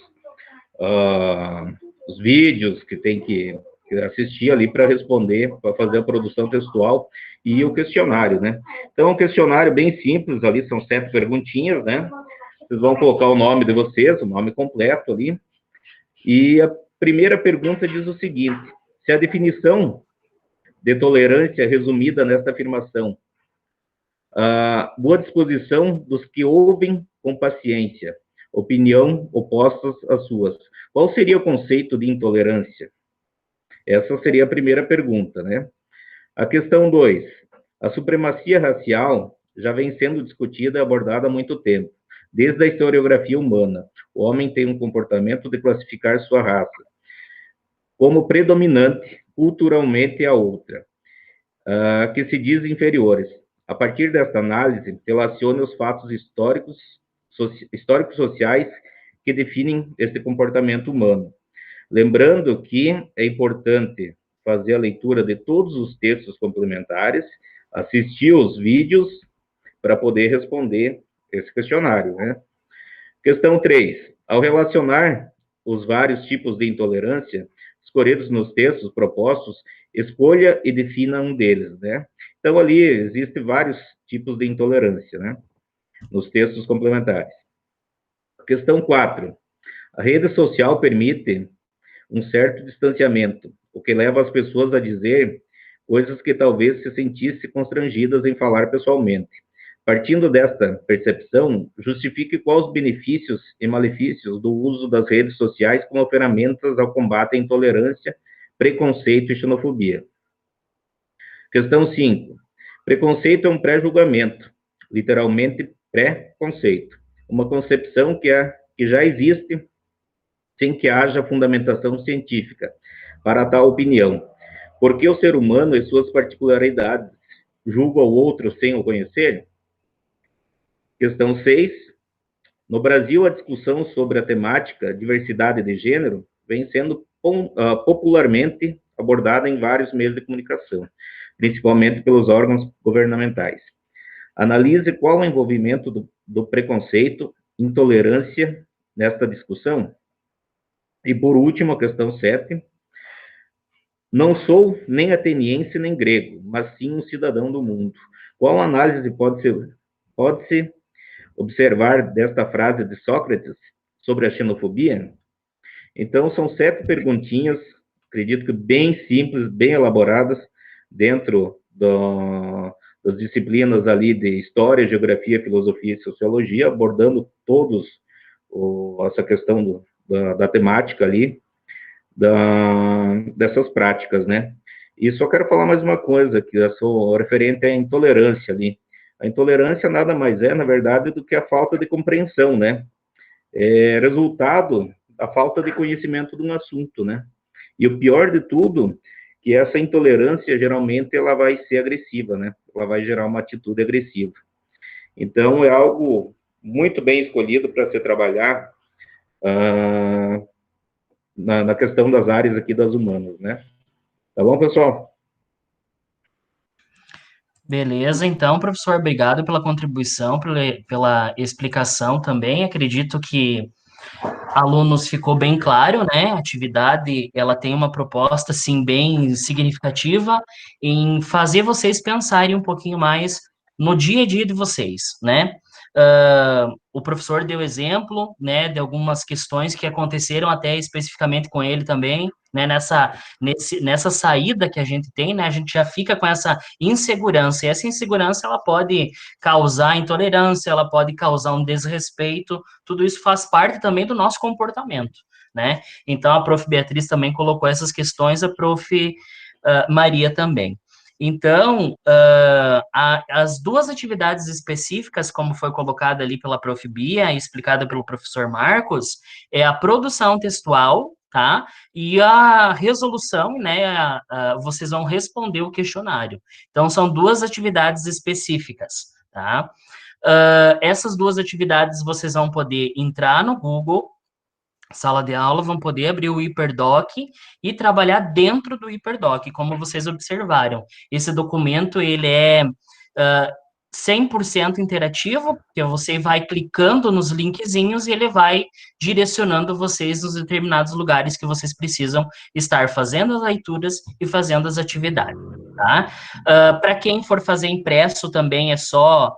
os vídeos que tem que assistir ali para responder, para fazer a produção textual e o questionário, né? Então, um questionário bem simples ali, são 7 perguntinhas, né? Vocês vão colocar o nome de vocês, o nome completo ali. E a primeira pergunta diz o seguinte: se a definição de tolerância é resumida nesta afirmação, boa disposição dos que ouvem com paciência, opinião opostas às suas. Qual seria o conceito de intolerância? Essa seria a primeira pergunta, né? A questão 2. A supremacia racial já vem sendo discutida e abordada há muito tempo. Desde a historiografia humana, o homem tem um comportamento de classificar sua raça como predominante, culturalmente a outra, que se diz inferiores. A partir desta análise, relaciona os fatos históricos sociais que definem esse comportamento humano. Lembrando que é importante fazer a leitura de todos os textos complementares, assistir os vídeos para poder responder esse questionário, né? Questão 3. Ao relacionar os vários tipos de intolerância escolhidos nos textos propostos, escolha e defina um deles, né? Então, ali existem vários tipos de intolerância, né? Nos textos complementares. Questão 4. A rede social permite um certo distanciamento, o que leva as pessoas a dizer coisas que talvez se sentissem constrangidas em falar pessoalmente. Partindo desta percepção, justifique quais os benefícios e malefícios do uso das redes sociais como ferramentas ao combate à intolerância, preconceito e xenofobia. Questão 5. Preconceito é um pré-julgamento, literalmente pré-conceito, uma concepção que já existe sem que haja fundamentação científica para tal opinião. Porque o ser humano e suas particularidades julga o outro sem o conhecer? Questão 6. No Brasil, a discussão sobre a temática diversidade de gênero vem sendo popularmente abordada em vários meios de comunicação, principalmente pelos órgãos governamentais. Analise qual o envolvimento do preconceito, intolerância nesta discussão. E, por último, a questão 7. Não sou nem ateniense nem grego, mas sim um cidadão do mundo. Qual análise pode-se observar desta frase de Sócrates sobre a xenofobia? Então, são 7 perguntinhas, acredito que bem simples, bem elaboradas, dentro das disciplinas ali de História, Geografia, Filosofia e Sociologia, abordando todos essa questão da temática ali, dessas práticas, né? E só quero falar mais uma coisa, que eu sou referente à intolerância ali. A intolerância nada mais é, na verdade, do que a falta de compreensão, né? É resultado da falta de conhecimento de um assunto, né? E o pior de tudo, que essa intolerância, geralmente, ela vai ser agressiva, né? Ela vai gerar uma atitude agressiva. Então, é algo muito bem escolhido para se trabalhar na questão das áreas aqui das humanas, né? Tá bom, pessoal?
Beleza, então, professor, obrigado pela contribuição, pela explicação também. Acredito que alunos ficou bem claro, né? A atividade, ela tem uma proposta, sim, bem significativa em fazer vocês pensarem um pouquinho mais no dia a dia de vocês, né? O professor deu exemplo, né, de algumas questões que aconteceram até especificamente com ele também, né, nessa saída que a gente tem, né, a gente já fica com essa insegurança, e essa insegurança, ela pode causar intolerância, ela pode causar um desrespeito, tudo isso faz parte também do nosso comportamento, né? Então, a prof. Beatriz também colocou essas questões, a prof. Maria também. Então, as duas atividades específicas, como foi colocada ali pela prof. Bia e explicada pelo professor Marcos, é a produção textual, tá? E a resolução, né? Vocês vão responder o questionário. Então, são duas atividades específicas, tá? Essas duas atividades vocês vão poder entrar no Google, sala de aula, vão poder abrir o HyperDoc e trabalhar dentro do HyperDoc, como vocês observaram. Esse documento, ele é 100% interativo, porque você vai clicando nos linkzinhos e ele vai direcionando vocês nos determinados lugares que vocês precisam estar fazendo as leituras e fazendo as atividades, tá? Para quem for fazer impresso também é só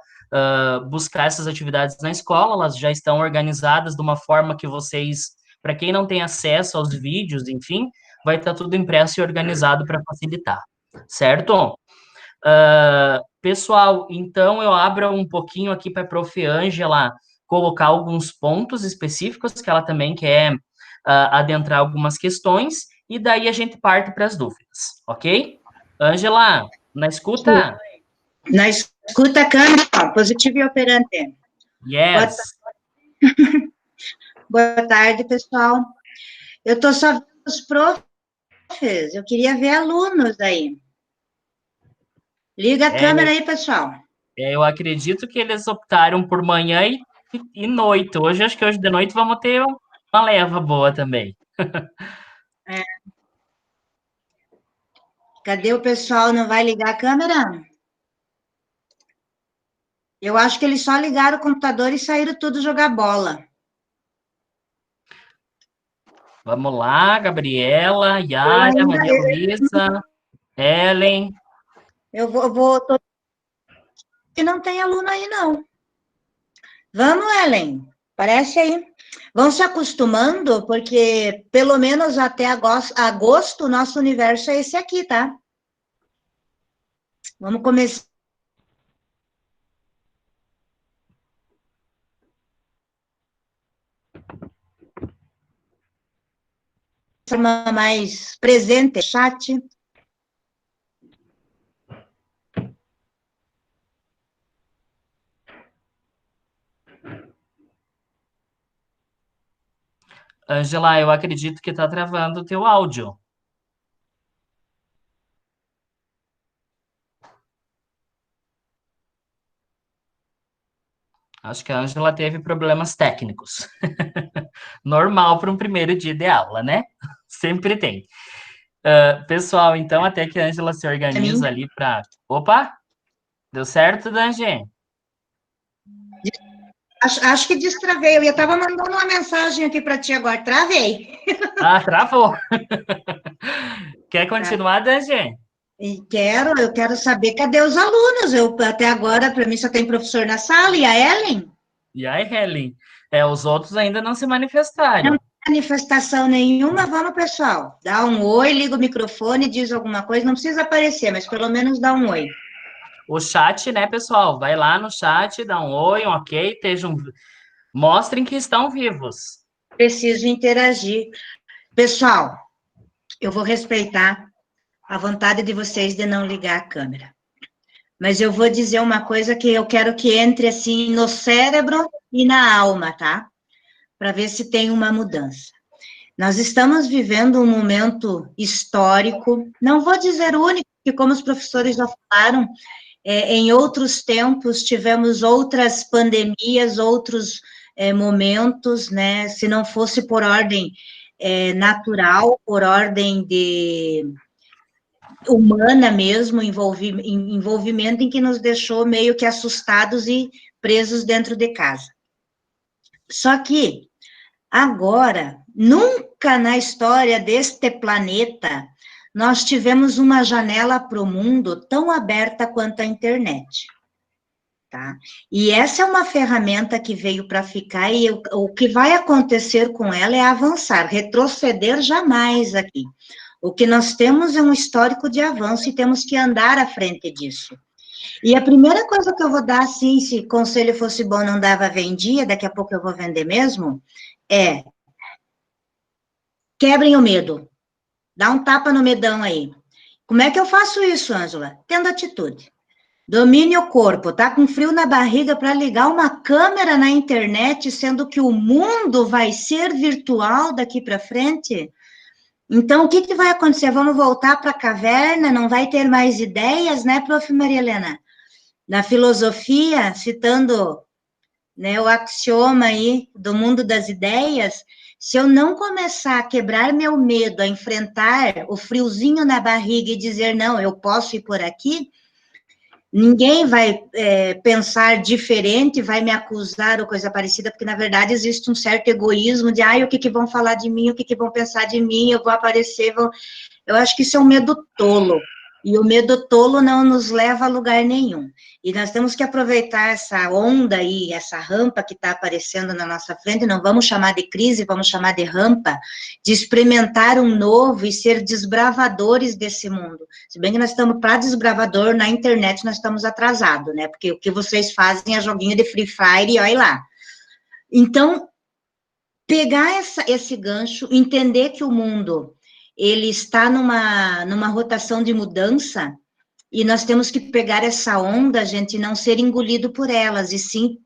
buscar essas atividades na escola, elas já estão organizadas de uma forma que vocês, para quem não tem acesso aos vídeos, enfim, vai estar tudo impresso e organizado para facilitar, certo? Pessoal, então eu abro um pouquinho aqui para a prof. Ângela colocar alguns pontos específicos que ela também quer adentrar algumas questões, e daí a gente parte para as dúvidas, ok? Ângela, na escuta?
Na escuta, câmera, positivo e operante.
Yes.
Boa tarde, pessoal. Eu estou só vendo os profs, eu queria ver alunos aí. Liga a câmera aí, pessoal.
Eu acredito que eles optaram por manhã e noite. Acho que hoje de noite vamos ter uma leva boa também.
Cadê o pessoal? Não vai ligar a câmera? Eu acho que eles só ligaram o computador e saíram tudo jogar bola.
Vamos lá, Gabriela, Yara, Maria Luísa, Ellen.
Eu vou... E não tem aluno aí, não. Vamos, Ellen. Parece aí. Vão se acostumando, porque pelo menos até agosto, o nosso universo é esse aqui, tá? Vamos começar. Forma mais presente, chat.
Angela, eu acredito que está travando o teu áudio. Acho que a Ângela teve problemas técnicos. Normal para um primeiro dia de aula, né? Sempre tem. Pessoal, então, até que a Ângela se
Pra mim,
organiza ali para. Opa! Deu certo, Dange?
acho que destravei. Eu ia estava mandando uma mensagem aqui para ti agora. Travei.
Ah, travou. Quer
Tá?
continuar, Dange?
E eu quero saber cadê os alunos. Eu, até agora, para mim, só tem professor na sala. E a Ellen?
E aí, Helen? Os outros ainda não se
Não
manifestaram.
tem manifestação nenhuma. Vamos, pessoal. Dá um oi, liga o microfone, diz alguma coisa. Não precisa aparecer, mas pelo menos dá um oi.
O chat, né, pessoal? Vai lá no chat, dá um oi, um ok, mostrem que estão vivos.
Preciso interagir. Pessoal, eu vou respeitar a vontade de vocês de não ligar a câmera. Mas eu vou dizer uma coisa que eu quero que entre assim no cérebro e na alma, tá? Para ver se tem uma mudança. Nós estamos vivendo um momento histórico, não vou dizer único, porque como os professores já falaram, em outros tempos tivemos outras pandemias, outros momentos, né? Se não fosse por ordem natural, por ordem humana mesmo, envolvimento em que nos deixou meio que assustados e presos dentro de casa. Só que, agora, nunca na história deste planeta, nós tivemos uma janela para o mundo tão aberta quanto a internet. Tá? E essa é uma ferramenta que veio para ficar, e o que vai acontecer com ela é avançar, retroceder jamais aqui. O que nós temos é um histórico de avanço e temos que andar à frente disso. E a primeira coisa que eu vou dar, assim, se conselho fosse bom, não dava, vendia, daqui a pouco eu vou vender mesmo, quebrem o medo. Dá um tapa no medão aí. Como é que eu faço isso, Ângela? Tendo atitude. Domine o corpo. Tá com frio na barriga para ligar uma câmera na internet, sendo que o mundo vai ser virtual daqui para frente? Então, o que vai acontecer? Vamos voltar para a caverna? Não vai ter mais ideias, né, prof. Maria Helena? Na filosofia, citando, né, o axioma aí do mundo das ideias, se eu não começar a quebrar meu medo, a enfrentar o friozinho na barriga e dizer, não, eu posso ir por aqui, ninguém vai pensar diferente, vai me acusar ou coisa parecida, porque, na verdade, existe um certo egoísmo de, o que vão falar de mim, o que vão pensar de mim, eu vou aparecer, Eu acho que isso é um medo tolo, e o medo tolo não nos leva a lugar nenhum. E nós temos que aproveitar essa onda aí, essa rampa que está aparecendo na nossa frente, não vamos chamar de crise, vamos chamar de rampa, de experimentar um novo e ser desbravadores desse mundo. Se bem que nós estamos para desbravador na internet, nós estamos atrasados, né? Porque o que vocês fazem é joguinho de Free Fire e olha lá. Então, pegar esse gancho, entender que o mundo ele está numa rotação de mudança, e nós temos que pegar essa onda, gente, e não ser engolido por elas, e sim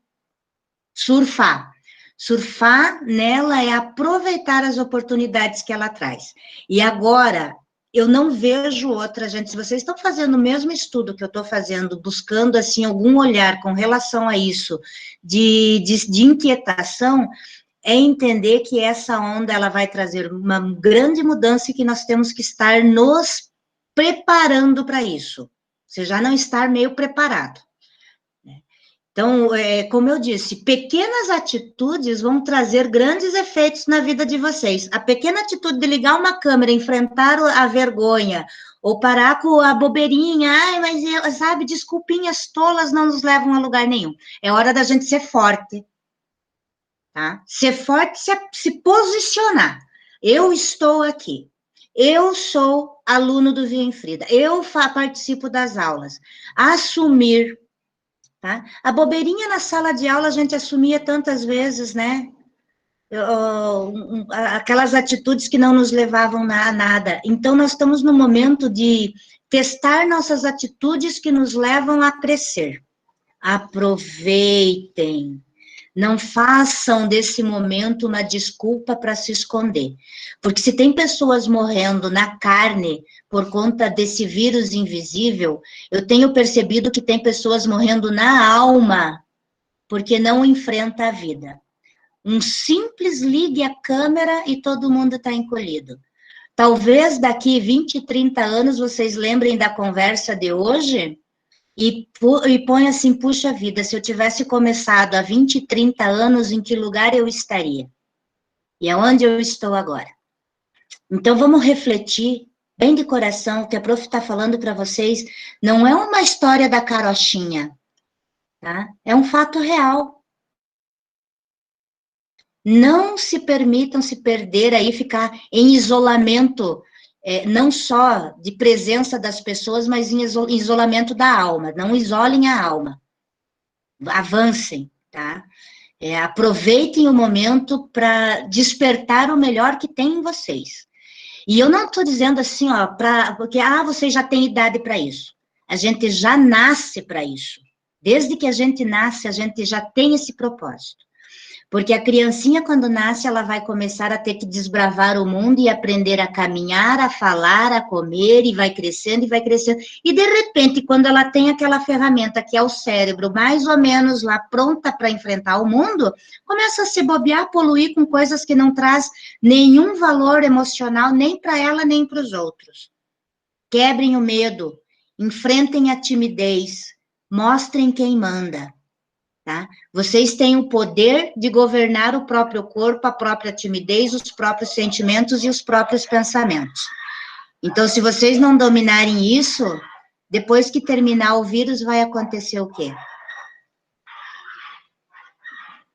surfar. Surfar nela é aproveitar as oportunidades que ela traz. E agora, eu não vejo outra, gente, se vocês estão fazendo o mesmo estudo que eu estou fazendo, buscando, assim, algum olhar com relação a isso, de inquietação, é entender que essa onda ela vai trazer uma grande mudança e que nós temos que estar nos preparando para isso. Você já não estar meio preparado. Então, como eu disse, pequenas atitudes vão trazer grandes efeitos na vida de vocês. A pequena atitude de ligar uma câmera, enfrentar a vergonha, ou parar com a bobeirinha, mas, sabe, desculpinhas tolas não nos levam a lugar nenhum. É hora da gente ser forte. Tá? Ser forte, se posicionar. Eu estou aqui. Eu sou aluno do Via em Frida. Eu participo das aulas. Assumir. Tá? A bobeirinha na sala de aula a gente assumia tantas vezes, né? Aquelas atitudes que não nos levavam a nada. Então, nós estamos no momento de testar nossas atitudes que nos levam a crescer. Aproveitem. Não façam desse momento uma desculpa para se esconder. Porque se tem pessoas morrendo na carne por conta desse vírus invisível, eu tenho percebido que tem pessoas morrendo na alma porque não enfrenta a vida. Um simples ligue a câmera e todo mundo está encolhido. Talvez daqui 20, 30 anos vocês lembrem da conversa de hoje e põe assim, puxa vida, se eu tivesse começado há 20, 30 anos, em que lugar eu estaria? E aonde eu estou agora? Então, vamos refletir bem de coração, o que a prof está falando para vocês não é uma história da carochinha, tá? É um fato real. Não se permitam se perder aí, ficar em isolamento, não só de presença das pessoas, mas em isolamento da alma. Não isolem a alma. Avancem, tá? Aproveitem o momento para despertar o melhor que tem em vocês. E eu não estou dizendo assim, ó, porque você já tem idade para isso. A gente já nasce para isso. Desde que a gente nasce, a gente já tem esse propósito. Porque a criancinha, quando nasce, ela vai começar a ter que desbravar o mundo e aprender a caminhar, a falar, a comer, e vai crescendo, e vai crescendo. E, de repente, quando ela tem aquela ferramenta que é o cérebro, mais ou menos lá pronta para enfrentar o mundo, começa a se bobear, poluir com coisas que não traz nenhum valor emocional, nem para ela, nem para os outros. Quebrem o medo, enfrentem a timidez, mostrem quem manda. Tá? Vocês têm o poder de governar o próprio corpo, a própria timidez, os próprios sentimentos e os próprios pensamentos. Então, se vocês não dominarem isso, depois que terminar o vírus, vai acontecer o quê?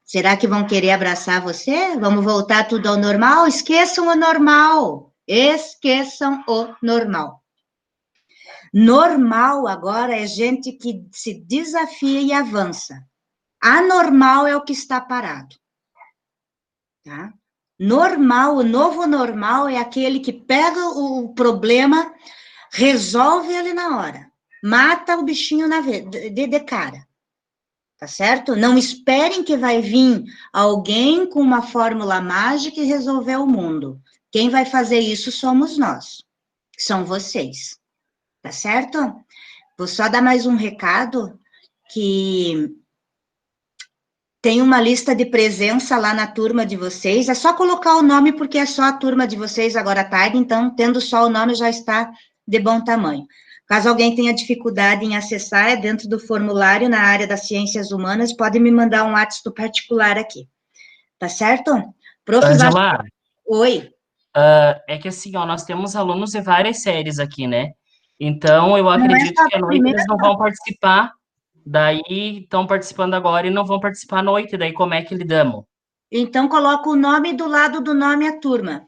Será que vão querer abraçar você? Vamos voltar tudo ao normal? Esqueçam o normal. Esqueçam o normal. Normal agora é gente que se desafia e avança. Anormal é o que está parado, tá? Normal, o novo normal é aquele que pega o problema, resolve ele na hora, mata o bichinho de cara, tá certo? Não esperem que vai vir alguém com uma fórmula mágica e resolver o mundo. Quem vai fazer isso somos nós, são vocês, tá certo? Vou só dar mais um recado, que tem uma lista de presença lá na turma de vocês, é só colocar o nome, porque é só a turma de vocês agora à tarde, então, tendo só o nome, já está de bom tamanho. Caso alguém tenha dificuldade em acessar, é dentro do formulário, na área das ciências humanas, pode me mandar um WhatsApp particular aqui, tá certo? Prof.
Ângela,
Oi.
é que assim, ó, nós temos alunos de várias séries aqui, né? Então, eu
Não é
acredito
só
que à
a
noite
primeira.
eles não vão participar, daí estão participando agora e não vão participar à noite, daí como é que lidamos?
Então, coloca o nome do lado do nome a turma.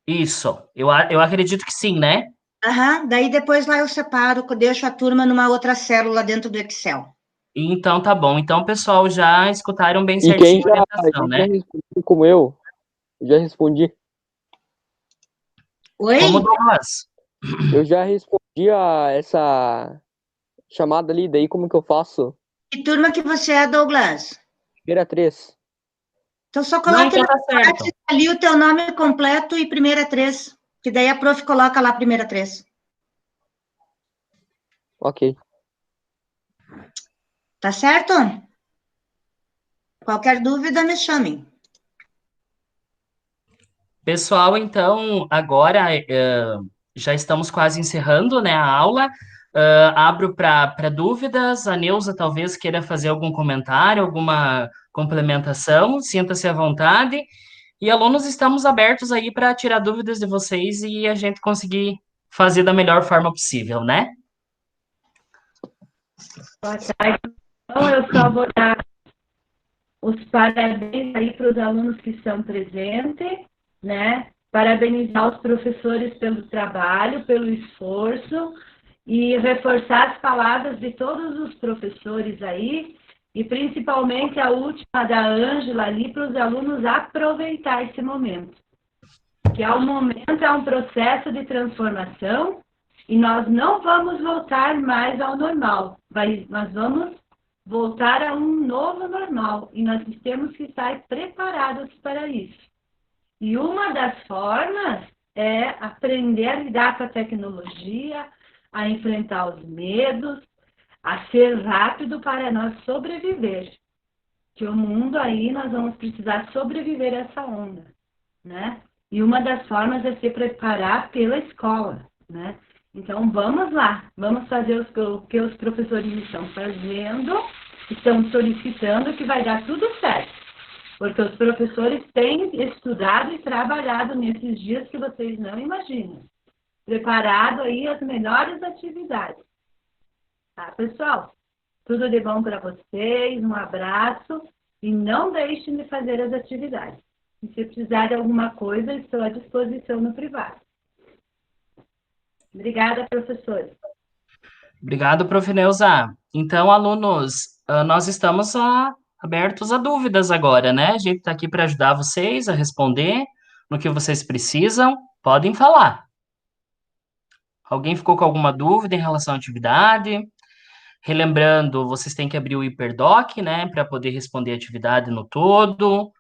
Isso, eu acredito que sim, né?
Aham, daí depois lá eu separo, deixo a turma numa outra célula dentro do Excel.
Então tá bom. Então, pessoal, já escutaram bem
E quem
certinho a orientação,
já
né?
respondeu como eu, já respondi.
Oi?
Como Douglas?
Eu já respondi a essa chamada ali, daí como que eu faço?
Que turma que você é, Douglas?
Primeira 3.
Então, só
Não,
coloque
então
no
tá certo.
chat ali o teu nome completo e primeira 3, que daí a prof coloca lá primeira 3.
Ok.
Tá certo? Qualquer dúvida, me chamem.
Pessoal, então, agora já estamos quase encerrando, né, a aula. Abro para dúvidas. A Neuza talvez queira fazer algum comentário, alguma complementação. Sinta-se à vontade. E alunos, estamos abertos aí para tirar dúvidas de vocês e a gente conseguir fazer da melhor forma possível, né?
Boa tarde. Então, eu só vou dar os parabéns aí para os alunos que estão presentes, né? Parabenizar os professores pelo trabalho, pelo esforço e reforçar as palavras de todos os professores aí e principalmente a última da Ângela ali para os alunos aproveitar esse momento. Que é um momento, é um processo de transformação e nós não vamos voltar mais ao normal, nós vamos voltar a um novo normal e nós temos que estar preparados para isso. E uma das formas é aprender a lidar com a tecnologia, a enfrentar os medos, a ser rápido para nós sobreviver. que o mundo aí nós vamos precisar sobreviver a essa onda, né? E uma das formas é se preparar pela escola, né? Então, vamos lá, vamos fazer o que os professores estão fazendo, estão solicitando, que vai dar tudo certo. Porque os professores têm estudado e trabalhado nesses dias que vocês não imaginam. Preparado aí as melhores atividades. Tá, pessoal? Tudo de bom para vocês, um abraço e não deixem de fazer as atividades. E se precisar de alguma coisa, estou à disposição no privado. Obrigada, professores.
Obrigado, prof. Neuza. Então, alunos, nós estamos abertos a dúvidas agora, né? A gente está aqui para ajudar vocês a responder no que vocês precisam. Podem falar. Alguém ficou com alguma dúvida em relação à atividade? Relembrando, vocês têm que abrir o Hiperdoc, né, para poder responder a atividade no todo.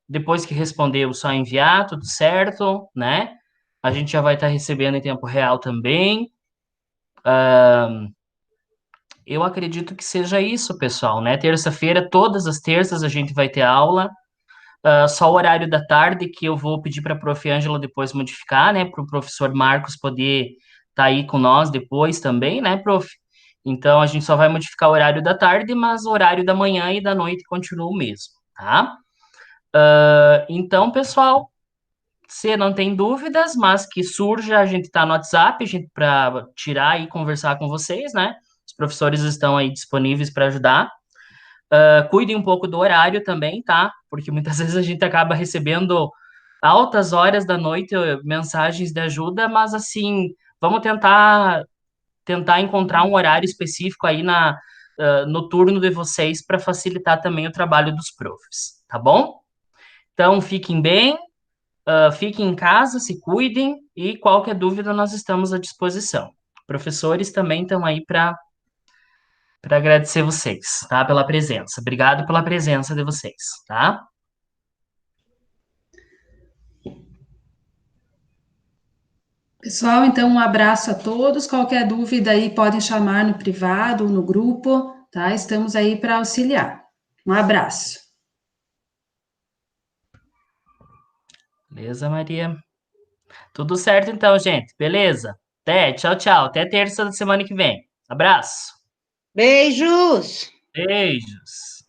Depois que respondeu, só enviar, tudo certo, né? A gente já vai estar recebendo em tempo real também. Eu acredito que seja isso, pessoal, né? Terça-feira, todas as terças, a gente vai ter aula. Só o horário da tarde, que eu vou pedir para a prof. Ângela depois modificar, né? Para o professor Marcos poder estar aí com nós depois também, né, prof? Então, a gente só vai modificar o horário da tarde, mas o horário da manhã e da noite continua o mesmo, tá? Então, pessoal, se não tem dúvidas, mas que surja, a gente está no WhatsApp, a gente para tirar e conversar com vocês, né? Os professores estão aí disponíveis para ajudar. Cuidem um pouco do horário também, tá? Porque muitas vezes a gente acaba recebendo altas horas da noite mensagens de ajuda, mas assim, vamos tentar encontrar um horário específico aí no turno de vocês para facilitar também o trabalho dos profs, tá bom? Então, fiquem bem, fiquem em casa, se cuidem e qualquer dúvida nós estamos à disposição. Professores também estão aí para agradecer vocês, tá? Pela presença. Obrigado pela presença de vocês, tá?
Pessoal, então um abraço a todos. Qualquer dúvida aí podem chamar no privado ou no grupo, tá? Estamos aí para auxiliar. Um abraço.
Beleza, Maria? Tudo certo então, gente. Beleza? Até, tchau, tchau. Até terça da semana que vem. Abraço.
Beijos!
Beijos.